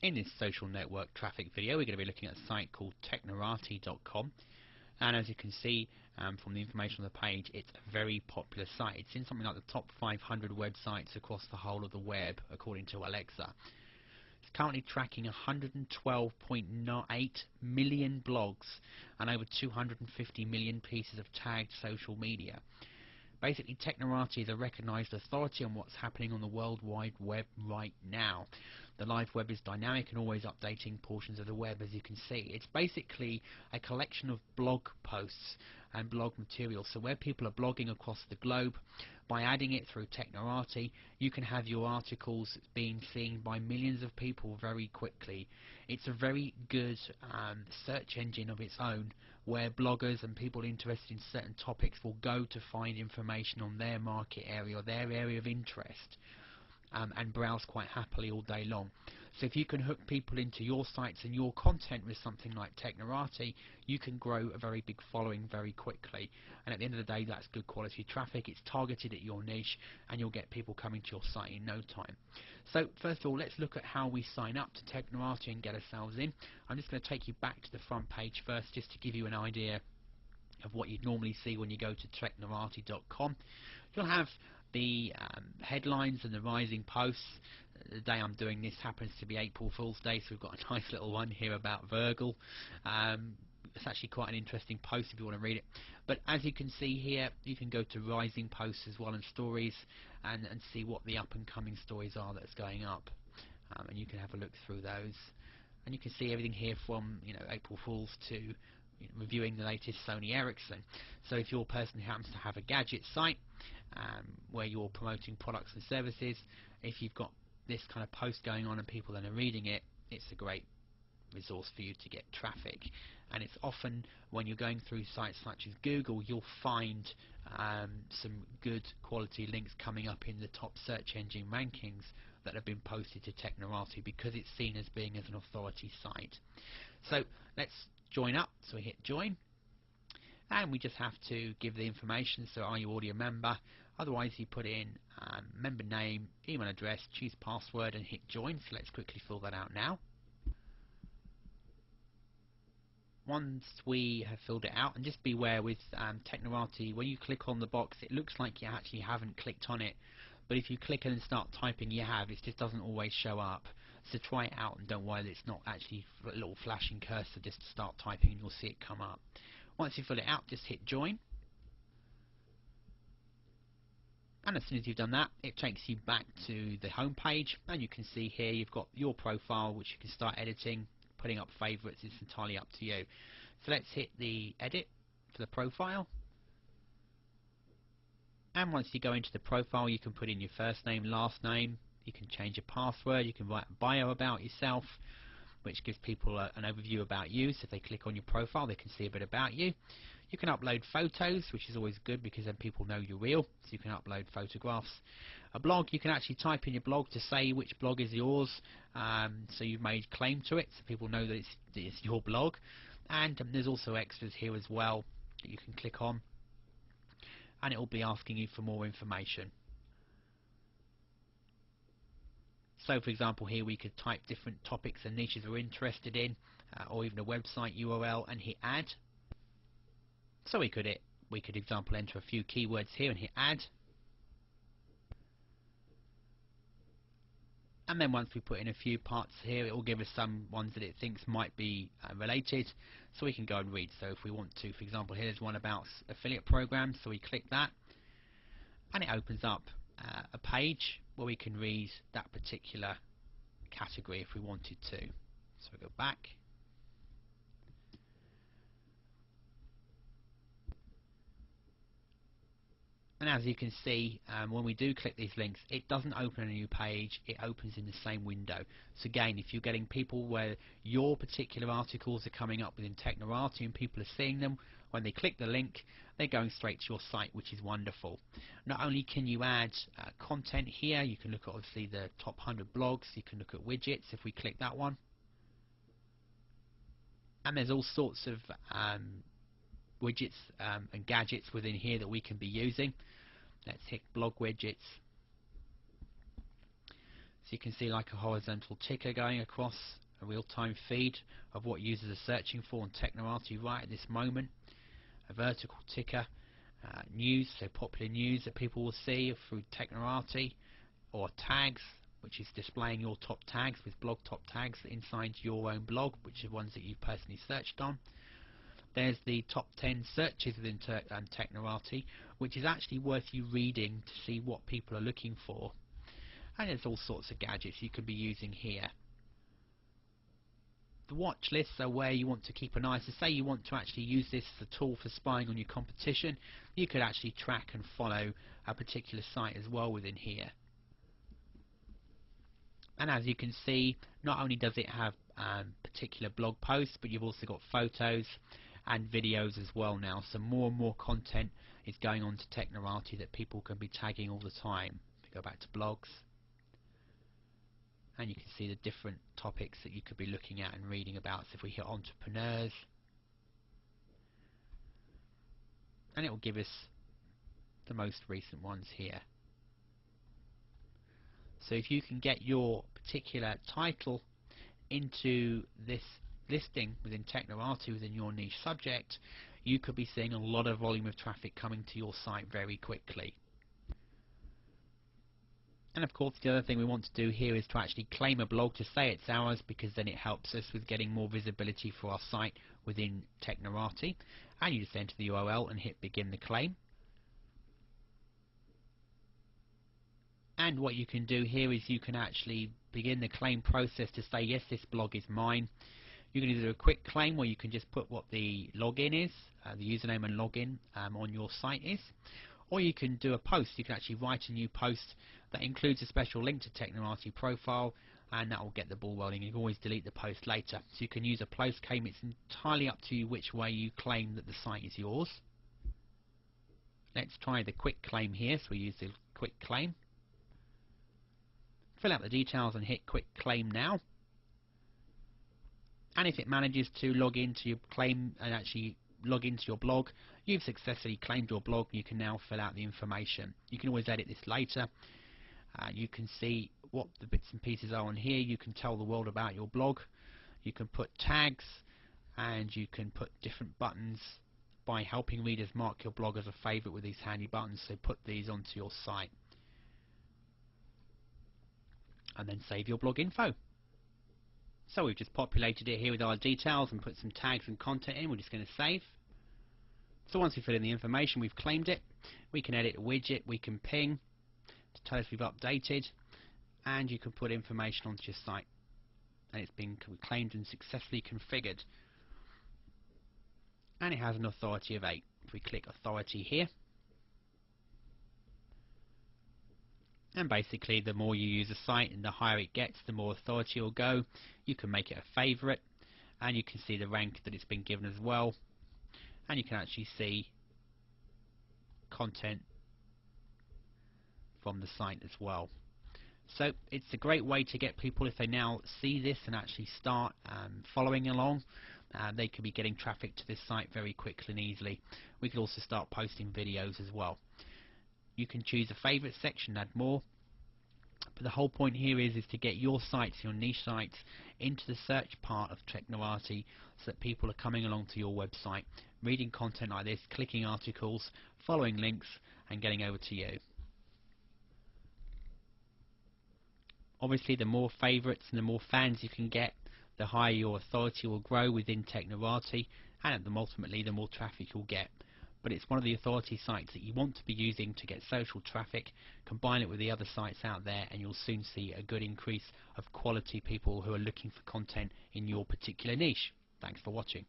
In this social network traffic video, we're going to be looking at a site called Technorati.com, and as you can see from the information on the page, it's a very popular site. It's in something like the top 500 websites across the whole of the web, according to Alexa. It's currently tracking 112.8 million blogs and over 250 million pieces of tagged social media. Basically, Technorati is a recognised authority on what's happening on the World Wide Web right now. The live web is dynamic and always updating portions of the web, as you can see. It's basically a collection of blog posts and blog material. So where people are blogging across the globe, by adding it through Technorati, you can have your articles being seen by millions of people very quickly. It's a very good search engine of its own, where bloggers and people interested in certain topics will go to find information on their market area or their area of interest, and browse quite happily all day long. So if you can hook people into your sites and your content with something like Technorati, you can grow a very big following very quickly. And at the end of the day, that's good quality traffic. It's targeted at your niche, and you'll get people coming to your site in no time. So first of all, let's look at how we sign up to Technorati and get ourselves in. I'm just going to take you back to the front page first, just to give you an idea of what you'd normally see when you go to Technorati.com. You'll have the headlines and the rising posts. The day I'm doing this happens to be April Fool's Day, so we've got a nice little one here about Virgil. It's actually quite an interesting post if you want to read it. But as you can see here, you can go to rising posts as well and stories, and see what the up and coming stories are that's going up. And you can have a look through those, and you can see everything here from April Fool's to reviewing the latest Sony Ericsson. So if you're a person who happens to have a gadget site where you're promoting products and services, if you've got this kind of post going on and people then are reading it, it's a great resource for you to get traffic. And it's often, when you're going through sites such as Google, you'll find some good quality links coming up in the top search engine rankings that have been posted to Technorati, because it's seen as being as an authority site. So let's join up. So we hit join, and we just have to give the information. So are you already a member? Otherwise you put in member name, email address, choose password, and hit join. So let's quickly fill that out now. Once we have filled it out, and just beware with Technorati, when you click on the box, it looks like you actually haven't clicked on it, but if you click and start typing, you have. It just doesn't always show up. So try it out, and don't worry that it's not actually a little flashing cursor. Just start typing and you'll see it come up. Once you fill it out, just hit join, and as soon as you've done that, it takes you back to the home page, and you can see here you've got your profile, which you can start editing, putting up favourites. It's entirely up to you. So let's hit the edit for the profile, and once you go into the profile, you can put in your first name, last name, you can change your password, you can write a bio about yourself, which gives people an overview about you. So if they click on your profile, they can see a bit about you. You can upload photos, which is always good because then people know you're real. So you can upload photographs. A blog, you can actually type in your blog to say which blog is yours, so you've made claim to it, so people know that it's your blog. And there's also extras here as well that you can click on, and it will be asking you for more information. So for example, here we could type different topics and niches we're interested in, or even a website URL, and hit add. So we could example enter a few keywords here and hit add. And then once we put in a few parts here, it will give us some ones that it thinks might be related, so we can go and read. So if we want to, for example, here's one about affiliate programs, so we click that, and it opens up a page where we can read that particular category if we wanted to. So we go back, and as you can see, when we do click these links, it doesn't open a new page, it opens in the same window. So again, if you're getting people where your particular articles are coming up within Technorati and people are seeing them, when they click the link, they're going straight to your site, which is wonderful. Not only can you add content here, you can look at obviously the top 100 blogs, you can look at widgets if we click that one, and there's all sorts of widgets and gadgets within here that we can be using. Let's hit blog widgets. So you can see like a horizontal ticker going across a real-time feed of what users are searching for on Technorati right at this moment. A vertical ticker, news, so popular news that people will see through Technorati, or tags, which is displaying your top tags with blog top tags inside your own blog, which are ones that you've personally searched on. There's the top 10 searches within Technorati, which is actually worth you reading to see what people are looking for. And there's all sorts of gadgets you could be using here. The watch lists are where you want to keep an eye. So say you want to actually use this as a tool for spying on your competition, you could actually track and follow a particular site as well within here. And as you can see, not only does it have particular blog posts, but you've also got photos and videos as well now. So more and more content is going on to Technorati that people can be tagging all the time. If you go back to blogs, and you can see the different topics that you could be looking at and reading about. So if we hit entrepreneurs, and it will give us the most recent ones here. So if you can get your particular title into this listing within Technorati, within your niche subject, you could be seeing a lot of volume of traffic coming to your site very quickly. And of course the other thing we want to do here is to actually claim a blog to say it's ours, because then it helps us with getting more visibility for our site within Technorati. And you just enter the URL and hit begin the claim. And what you can do here is you can actually begin the claim process to say yes, this blog is mine. You can either do a quick claim where you can just put what the login is, the username and login on your site is, or you can do a post. You can actually write a new post that includes a special link to Technorati profile, and that will get the ball rolling. You can always delete the post later. So you can use a post claim. It's entirely up to you which way you claim that the site is yours. Let's try the quick claim here. So we use the quick claim. Fill out the details and hit quick claim now. And if it manages to log into your claim and actually log into your blog, you've successfully claimed your blog. You can now fill out the information. You can always edit this later. You can see what the bits and pieces are on here. You can tell the world about your blog. You can put tags, and you can put different buttons by helping readers mark your blog as a favorite with these handy buttons. So put these onto your site and then save your blog info. So we've just populated it here with our details and put some tags and content in. We're just going to save. So once we fill in the information, we've claimed it. We can edit a widget, we can ping to tell us we've updated, and you can put information onto your site, and it's been claimed and successfully configured. And it has an authority of 8. If we click authority here, and basically the more you use a site and the higher it gets, the more authority it will go. You can make it a favorite, and you can see the rank that it's been given as well, and you can actually see content from the site as well. So it's a great way to get people, if they now see this and actually start following along, they could be getting traffic to this site very quickly and easily. We could also start posting videos as well. You can choose a favorite section, add more, but the whole point here is to get your sites, your niche sites, into the search part of Technorati, so that people are coming along to your website, reading content like this, clicking articles, following links, and getting over to you. Obviously, the more favorites and the more fans you can get, the higher your authority will grow within Technorati, and ultimately the more traffic you'll get. But it's one of the authority sites that you want to be using to get social traffic. Combine it with the other sites out there, and you'll soon see a good increase of quality people who are looking for content in your particular niche. Thanks for watching.